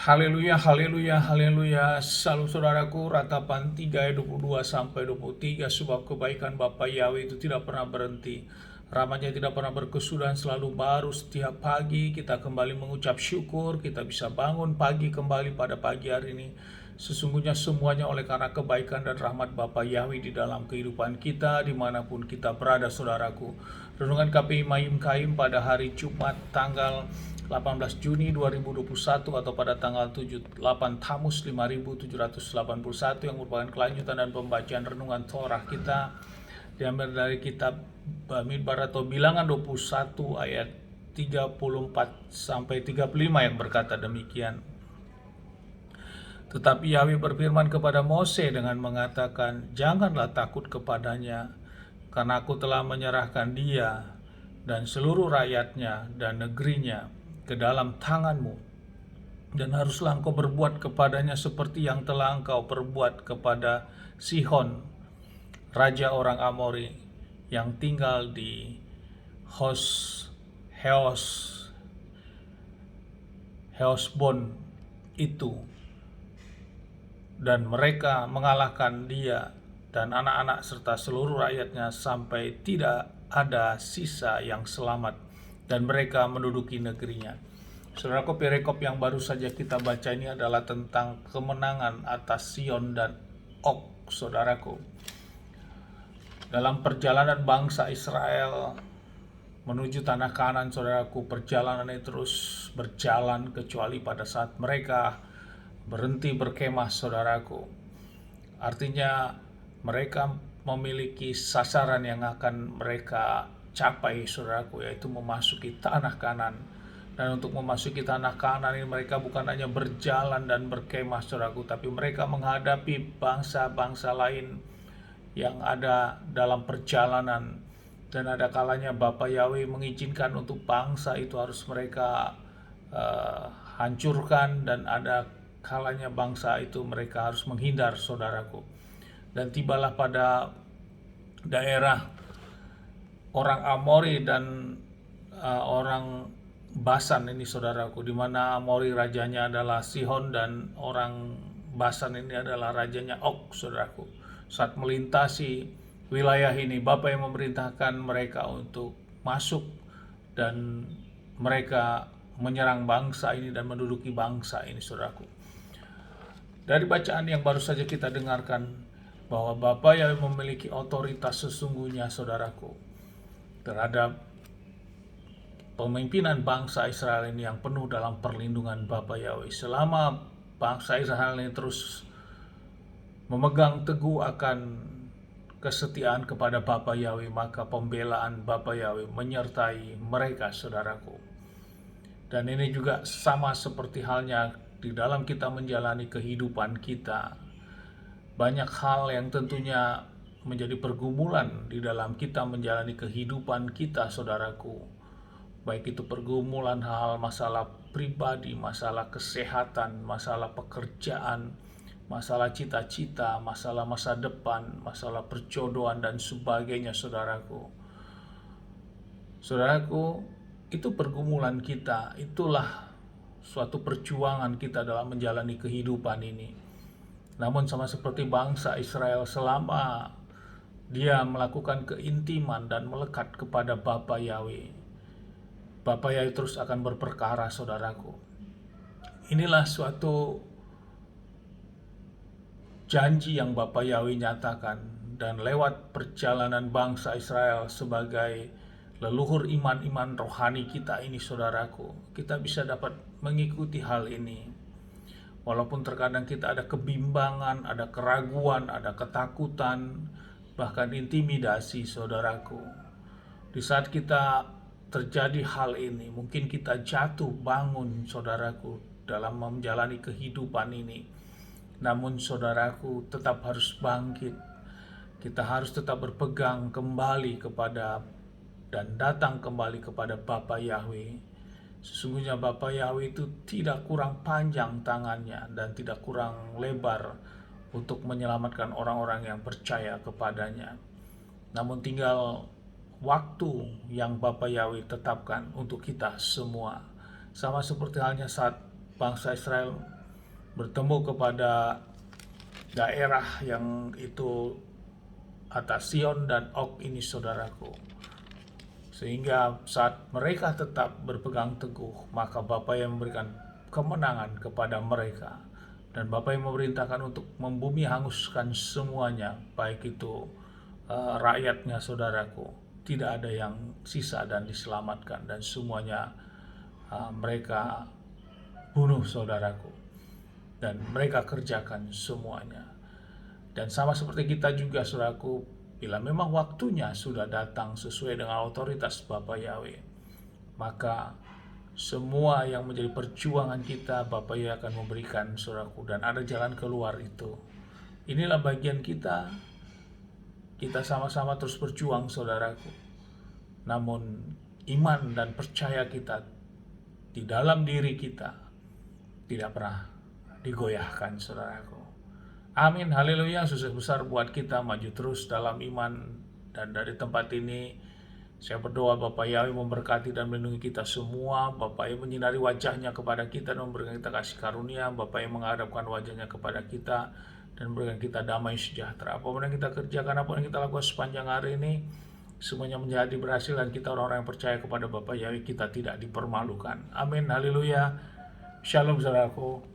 Haleluya, haleluya, haleluya. Salam saudaraku, ratapan 3 ayat 22 sampai 23, sebab kebaikan Bapa Yahweh itu tidak pernah berhenti. Rahmatnya tidak pernah berkesudahan, selalu baru setiap pagi. Kita kembali mengucap syukur, kita bisa bangun pagi kembali pada pagi hari ini. Sesungguhnya semuanya oleh karena kebaikan dan rahmat Bapa Yahweh di dalam kehidupan kita, dimanapun kita berada saudaraku. Renungan KPI Mayim Kaim pada hari Jumat tanggal 18 Juni 2021 atau pada tanggal 8 Tamus 5781 yang merupakan kelanjutan dan pembacaan renungan Torah kita diambil dari kitab Bamidbar atau Bilangan 21 ayat 34 sampai 35 yang berkata demikian. Tetapi Yahweh berfirman kepada Mose dengan mengatakan, "Janganlah takut kepadanya, karena aku telah menyerahkan dia dan seluruh rakyatnya dan negerinya ke dalam tanganmu. Dan haruslah engkau berbuat kepadanya seperti yang telah engkau perbuat kepada Sihon, raja orang Amori, yang tinggal di Heosbon itu. Dan mereka mengalahkan dia dan anak-anak serta seluruh rakyatnya sampai tidak ada sisa yang selamat, dan mereka menduduki negerinya." Saudaraku, perikop yang baru saja kita baca ini adalah tentang kemenangan atas Sion dan Og, saudaraku. Dalam perjalanan bangsa Israel menuju tanah Kanaan, saudaraku, perjalanan ini terus berjalan kecuali pada saat mereka berhenti berkemah, saudaraku. Artinya mereka memiliki sasaran yang akan mereka capai, saudaraku, yaitu memasuki tanah Kanaan. Dan untuk memasuki tanah Kanaan ini mereka bukan hanya berjalan dan berkemah, saudaraku, tapi mereka menghadapi bangsa-bangsa lain yang ada dalam perjalanan. Dan ada kalanya Bapa Yahweh mengizinkan untuk bangsa itu harus mereka hancurkan, dan ada kalanya bangsa itu mereka harus menghindar, saudaraku. Dan tibalah pada daerah orang Amori dan orang Basan ini, saudaraku, di mana Amori rajanya adalah Sihon dan orang Basan ini adalah rajanya Og, saudaraku. Saat melintasi wilayah ini, Bapa yang memerintahkan mereka untuk masuk, dan mereka menyerang bangsa ini dan menduduki bangsa ini, saudaraku. Dari bacaan yang baru saja kita dengarkan, bahwa Bapa yang memiliki otoritas sesungguhnya, saudaraku, terhadap pemimpinan bangsa Israel ini yang penuh dalam perlindungan Bapa Yahweh. Selama bangsa Israel ini terus memegang teguh akan kesetiaan kepada Bapa Yahweh, maka pembelaan Bapa Yahweh menyertai mereka, saudaraku. Dan ini juga sama seperti halnya di dalam kita menjalani kehidupan kita. Banyak hal yang tentunya menjadi pergumulan di dalam kita menjalani kehidupan kita, saudaraku. Baik itu pergumulan hal masalah pribadi, masalah kesehatan, masalah pekerjaan, masalah cita-cita, masalah masa depan, masalah perjodohan dan sebagainya, saudaraku. Saudaraku, itu pergumulan kita, itulah suatu perjuangan kita dalam menjalani kehidupan ini. Namun sama seperti bangsa Israel, selama dia melakukan keintiman dan melekat kepada Bapa Yahweh, Bapa Yahweh terus akan berperkara, saudaraku. Inilah suatu janji yang Bapa Yahweh nyatakan, dan lewat perjalanan bangsa Israel sebagai leluhur iman-iman rohani kita ini, saudaraku, kita bisa dapat mengikuti hal ini. Walaupun terkadang kita ada kebimbangan, ada keraguan, ada ketakutan, bahkan intimidasi, saudaraku. Di saat kita terjadi hal ini, mungkin kita jatuh bangun, saudaraku, dalam menjalani kehidupan ini. Namun saudaraku, tetap harus bangkit. Kita harus tetap berpegang kembali kepada dan datang kembali kepada Bapa Yahweh. Sesungguhnya Bapa Yahweh itu tidak kurang panjang tangannya dan tidak kurang lebar untuk menyelamatkan orang-orang yang percaya kepadanya. Namun tinggal waktu yang Bapa Yahweh tetapkan untuk kita semua. Sama seperti halnya saat bangsa Israel bertemu kepada daerah yang itu atas Sion dan Og ini saudaraku. Sehingga saat mereka tetap berpegang teguh, maka Bapa yang memberikan kemenangan kepada mereka. Dan Bapa yang memerintahkan untuk membumi hanguskan semuanya, baik itu rakyatnya saudaraku. Tidak ada yang sisa dan diselamatkan, dan semuanya mereka bunuh saudaraku. Dan mereka kerjakan semuanya. Dan sama seperti kita juga saudaraku, bila memang waktunya sudah datang sesuai dengan otoritas Bapa Yahweh, maka semua yang menjadi perjuangan kita, Bapa Yahweh akan memberikan saudaraku, dan ada jalan keluar itu. Inilah bagian kita. Kita sama-sama terus berjuang saudaraku. Namun iman dan percaya kita di dalam diri kita tidak pernah digoyahkan saudaraku. Amin, haleluya. Sukses besar buat kita maju terus dalam iman. Dan dari tempat ini saya berdoa Bapa Yahweh memberkati dan melindungi kita semua. Bapa yang menyinari wajahnya kepada kita dan memberikan kita kasih karunia. Bapa yang menghadapkan wajahnya kepada kita dan memberikan kita damai sejahtera. Apapun yang kita kerjakan, apapun yang kita lakukan sepanjang hari ini, semuanya menjadi berhasil, dan kita orang-orang yang percaya kepada Bapa Yahweh, kita tidak dipermalukan. Amin, haleluya. Shalom saudaraku.